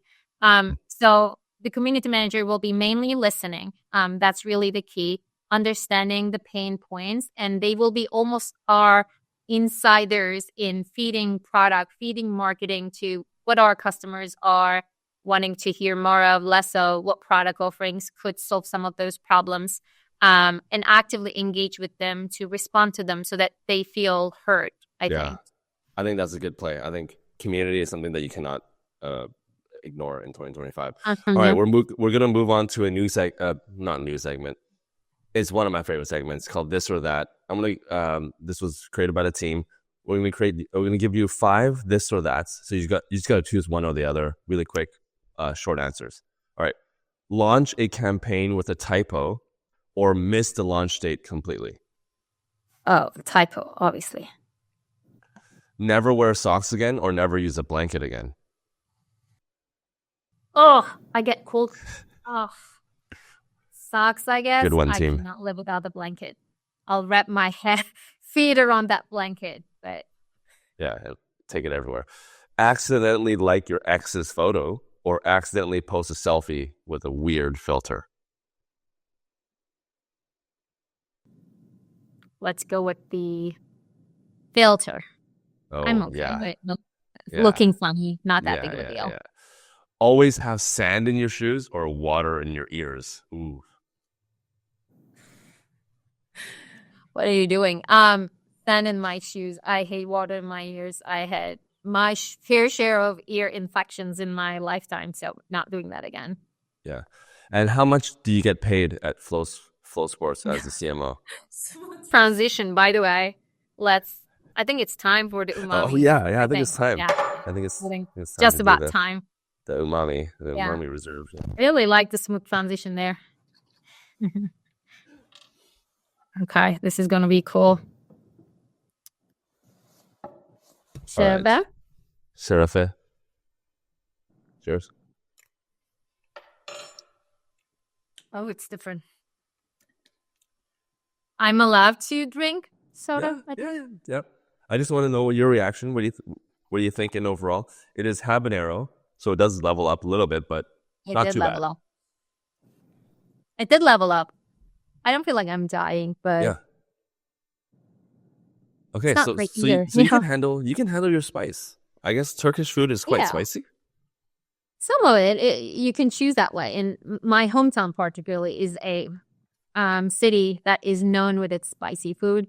S1: So the community manager will be mainly listening. That's really the key, understanding the pain points, and they will be almost our insiders in feeding product, feeding marketing to what our customers are wanting to hear more of, less of, what product offerings could solve some of those problems, and actively engage with them to respond to them so that they feel heard, I
S2: Yeah.
S1: think.
S2: I think that's a good play. I think community is something that you cannot uh, ignore in 2025. All right,
S1: Yeah.
S2: we're gonna move on to a new not a new segment. It's one of my favorite segments called This or That. I'm gonna this was created by the team. We're gonna give you 5 this or that's. So you just gotta choose one or the other. Really quick, short answers. All right. Launch a campaign with a typo or miss the launch date completely.
S1: Oh, typo, obviously.
S2: Never wear socks again or never use a blanket again.
S1: Oh, I get cold. Oh, socks, I
S2: Good
S1: guess.
S2: one,
S1: I
S2: team.
S1: cannot live without the blanket. I'll wrap my head, feet around that blanket. But
S2: Yeah, take it everywhere. Accidentally like your ex's photo or accidentally post a selfie with a weird filter.
S1: let's go with the filter. I'm
S2: Oh,
S1: okay
S2: yeah.
S1: with
S2: Yeah.
S1: looking funny. Not that
S2: Yeah,
S1: big of a
S2: yeah,
S1: deal.
S2: yeah. Always have sand in your shoes or water in your ears. Ooh.
S1: What are you doing? Sand in my shoes. I hate water in my ears. I had my fair share of ear infections in my lifetime, so not doing that again.
S2: Yeah. And how much do you get paid at Flow Sports as the CMO?
S1: Smooth transition, by the way. Let's. I think it's time for the
S2: Oh
S1: umami.
S2: yeah, yeah.
S1: I
S2: I think it's
S1: think.
S2: time.
S1: Yeah.
S2: I think
S1: I think
S2: it's time
S1: just
S2: to do
S1: about time.
S2: the
S1: Yeah.
S2: umami reserve.
S1: I really like the smooth transition there. Okay, this is gonna be cool.
S2: All right,
S1: Sheba?
S2: Serafe, cheers.
S1: Oh, it's different. I'm allowed to drink soda,
S2: Yeah,
S1: I think.
S2: yeah. I just want to know your reaction. What are you thinking overall? It is habanero, so it does level up a little bit, but
S1: It
S2: not
S1: did
S2: too bad.
S1: level up. It did level up. I don't feel like I'm dying, but
S2: Yeah.
S1: it's
S2: Okay,
S1: not
S2: so
S1: great
S2: so you,
S1: either,
S2: so you can handle your spice. I guess Turkish food is quite
S1: Yeah.
S2: spicy.
S1: Some of you can choose that way. And my hometown, particularly, is a city that is known with its spicy food.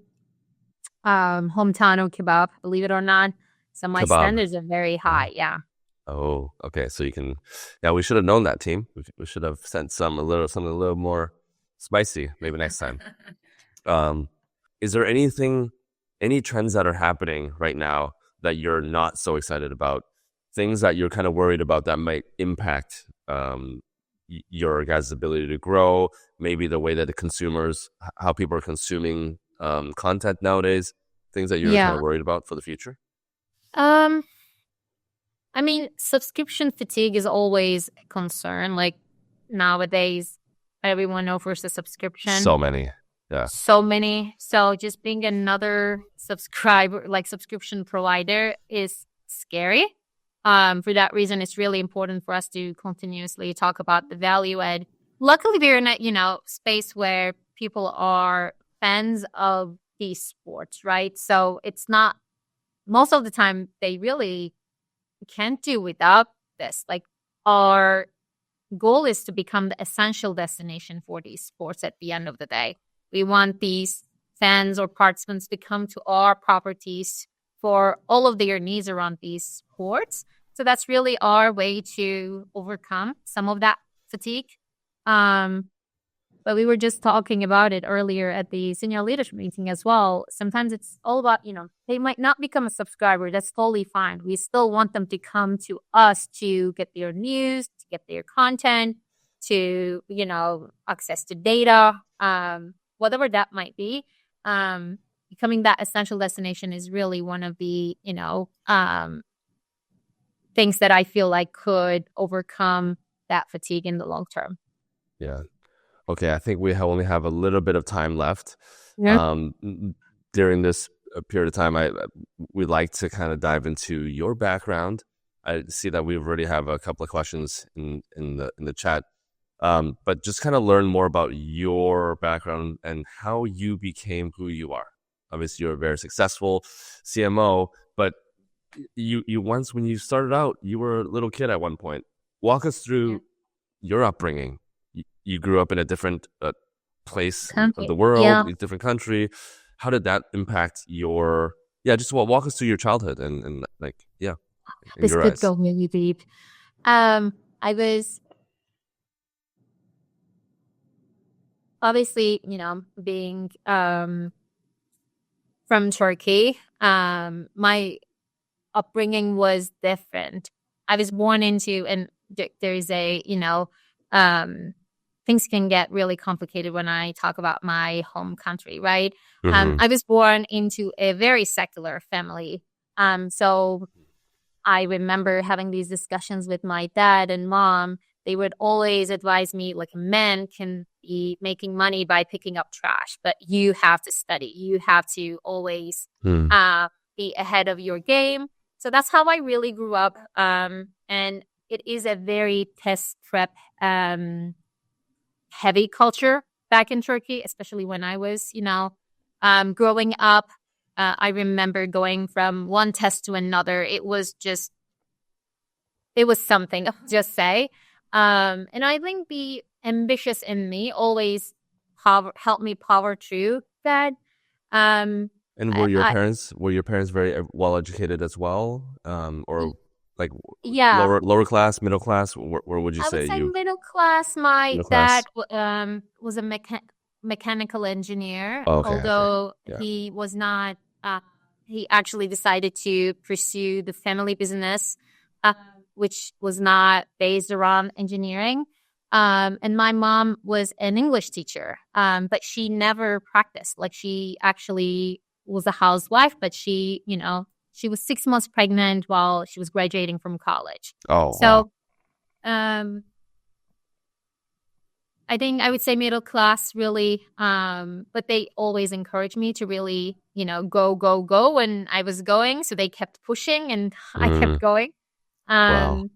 S1: Hometown kebab, believe it or not. So my
S2: Kebab.
S1: standards are very
S2: Oh,
S1: high. Yeah.
S2: oh, okay. So you can, yeah. We should have known that, team. We should have sent something a little more spicy maybe next time. Um, is there any trends that are happening right now that you're not so excited about? Things that you're kind of worried about that might impact your guys' ability to grow, maybe the way that the consumers, how people are consuming content nowadays, things that you're kind
S1: Yeah.
S2: of worried about for the future?
S1: Um, I mean, subscription fatigue is always a concern. Like nowadays, everyone offers a subscription.
S2: So many. Yeah.
S1: So many. So just being another subscriber, like subscription provider, is scary. For that reason, it's really important for us to continuously talk about the value add. Luckily, we're in a space where people are fans of these sports, right? So it's not most of the time they really can't do without this. Like our goal is to become the essential destination for these sports at the end of the day. We want these fans or participants to come to our properties for all of their needs around these sports. So that's really our way to overcome some of that fatigue. Um, but we were just talking about it earlier at the senior leadership meeting as well. Sometimes it's all about, they might not become a subscriber. That's totally fine. We still want them to come to us to get their news, to get their content, to, access to data, whatever that might be. Becoming that essential destination is really one of the, things that I feel like could overcome that fatigue in the long term.
S2: Yeah. Okay, I think we only have a little bit of time left.
S1: Yeah.
S2: During this period of time, we'd like to kind of dive into your background. I see that we already have a couple of questions in the chat, but just kind of learn more about your background and how you became who you are. Obviously, you're a very successful CMO, but you once, when you started out, you were a little kid at one point. Walk us through your upbringing. You grew up in a different place of the world,
S1: Yeah.
S2: a different country. How did that impact your? Yeah, just walk us through your childhood and like in
S1: This
S2: your
S1: could
S2: eyes.
S1: go really deep. I was obviously, being from Turkey. My upbringing was different. I was born into, and there's a, things can get really complicated when I talk about my home country, right?
S2: Mm-hmm.
S1: I was born into a very secular family. So I remember having these discussions with my dad and mom. They would always advise me, like, men can be making money by picking up trash, but you have to study. You have to always
S2: Mm.
S1: be ahead of your game. So that's how I really grew up. And it is a very test prep heavy culture back in Turkey, especially when I was, growing up. I remember going from one test to another. It was something, I'll just say. And I think the ambitious in me always helped me power through that. Um,
S2: And
S1: I, I
S2: were your parents very well educated as well, or like
S1: yeah,
S2: lower class, middle class? Where would you
S1: I would
S2: say
S1: say
S2: you
S1: middle class. My
S2: middle
S1: dad
S2: class?
S1: was a mechanical engineer,
S2: Oh, okay,
S1: although
S2: yeah.
S1: he was not. He actually decided to pursue the family business, uh, which was not based around engineering. And my mom was an English teacher, but she never practiced. Like she actually was a housewife, but she was 6 months pregnant while she was graduating from college.
S2: Oh, wow.
S1: So um, I think I would say middle class really, but they always encouraged me to really, go when I was going. So they kept pushing and I kept going.
S2: Wow.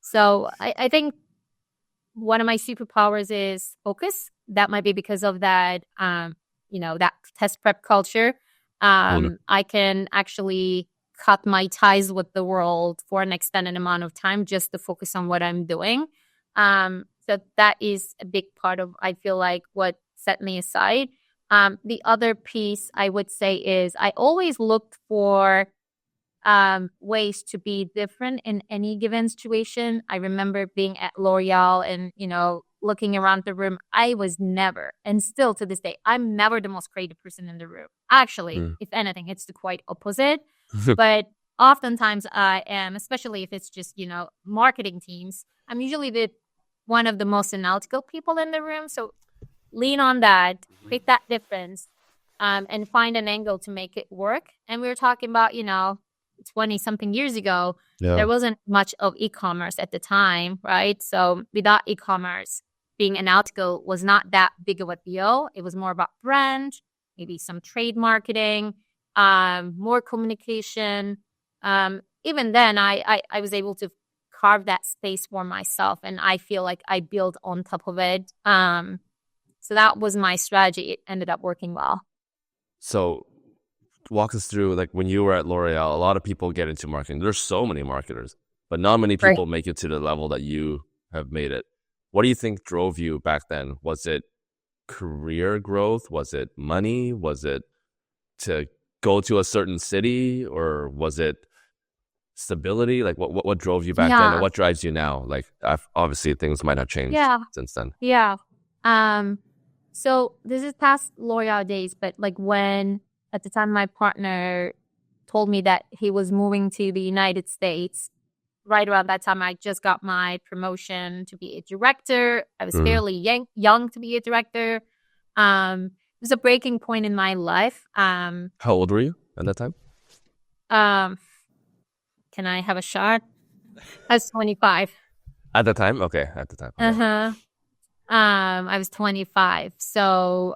S1: So I think one of my superpowers is focus. That might be because of that, that test prep culture. I can actually cut my ties with the world for an extended amount of time just to focus on what I'm doing. So that is a big part of, I feel like, what set me aside. The other piece I would say is I always looked for ways to be different in any given situation. I remember being at L'Oreal and, looking around the room. I was never, and still to this day, I'm never the most creative person in the room. Actually, if anything, it's the quite opposite. But oftentimes I am, especially if it's just, marketing teams, I'm usually one of the most analytical people in the room. So lean on that, create that difference, and find an angle to make it work. And we were talking about, 20 something years ago, there wasn't much of e-commerce at the time, right? So without e-commerce, being analytical was not that big of a deal. It was more about brand, maybe some trade marketing, more communication. Even then, I was able to carve that space for myself, and I feel like I built on top of it. So that was my strategy. It ended up working well.
S2: So walk us through, like when you were at L'Oreal, a lot of people get into marketing. There's so many marketers, but not many people make it to the level that you have made it. What do you think drove you back then? Was it career growth? Was it money? Was it to go to a certain city, or was it stability? Like what drove you back then, and what drives you now? Like obviously things might have changed since then.
S1: Yeah. So this is past L'Oreal days, but like when at the time my partner told me that he was moving to the United States, right around that time I just got my promotion to be a director. I was fairly young to be a director. It was a breaking point in my life.
S2: How old were you at that time?
S1: Can I have a shot? I was 25.
S2: At the time? Okay, at the time. Okay.
S1: I was 25. So,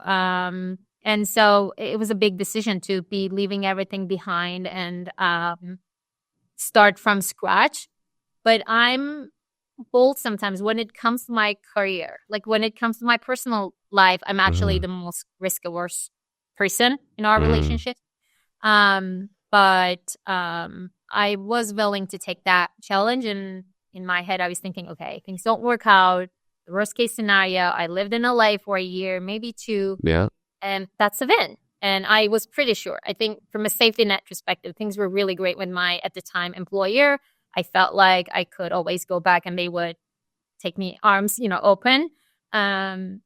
S1: and so it was a big decision to be leaving everything behind and start from scratch. But I'm bold sometimes when it comes to my career. Like when it comes to my personal life, I'm actually the most risk-averse person in our relationship. But I was willing to take that challenge. And in my head, I was thinking, okay, things don't work out. The worst case scenario, I lived in LA for a year, maybe two.
S2: Yeah.
S1: And that's a win. And I was pretty sure. I think from a safety net perspective, things were really great with my, at the time, employer. I felt like I could always go back and they would take me arms, open. And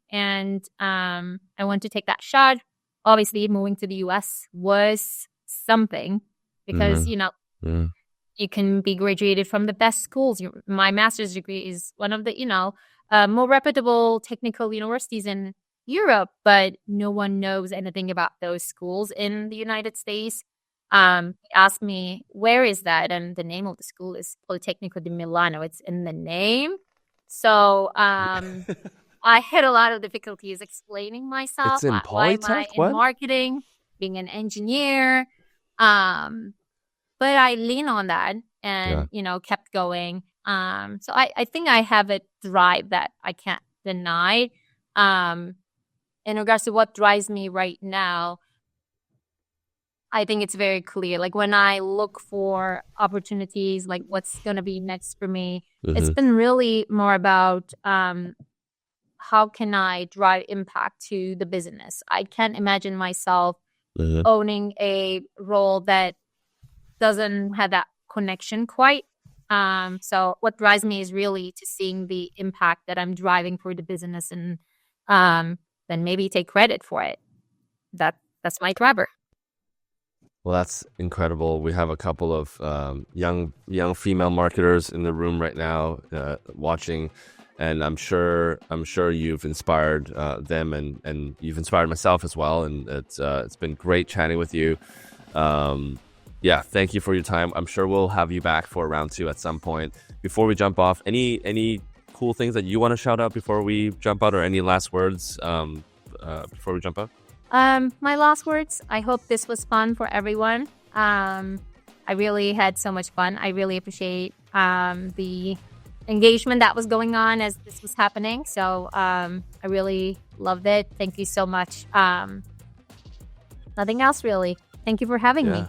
S1: I wanted to take that shot. Obviously, moving to the US was something because, you can be graduated from the best schools. My master's degree is one of the, more reputable technical universities in Europe, but no one knows anything about those schools in the United States. He asked me, where is that? And the name of the school is Politecnico di Milano. It's in the name. So I had a lot of difficulties explaining myself.
S2: It's in
S1: why am I in marketing, being an engineer? But I lean on that and, kept going. So I think I have a drive that I can't deny. In regards to what drives me right now, I think it's very clear. Like when I look for opportunities, like what's going to be next for me, it's been really more about how can I drive impact to the business. I can't imagine myself owning a role that doesn't have that connection quite. So what drives me is really to seeing the impact that I'm driving for the business and then maybe take credit for it. That's my driver.
S2: Well, that's incredible. We have a couple of young female marketers in the room right now watching, and I'm sure you've inspired them, and you've inspired myself as well. And it's been great chatting with you. Yeah, thank you for your time. I'm sure we'll have you back for round two at some point. Before we jump off, any cool things that you want to shout out before we jump out, or any last words before we jump out?
S1: My last words, I hope this was fun for everyone. I really had so much fun. I really appreciate the engagement that was going on as this was happening. So I really loved it. Thank you so much. Nothing else really. Thank you for having me.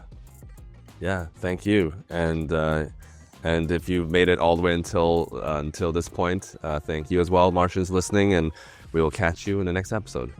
S2: Yeah, thank you. And if you've made it all the way until this point, thank you as well, Martians listening, and we will catch you in the next episode.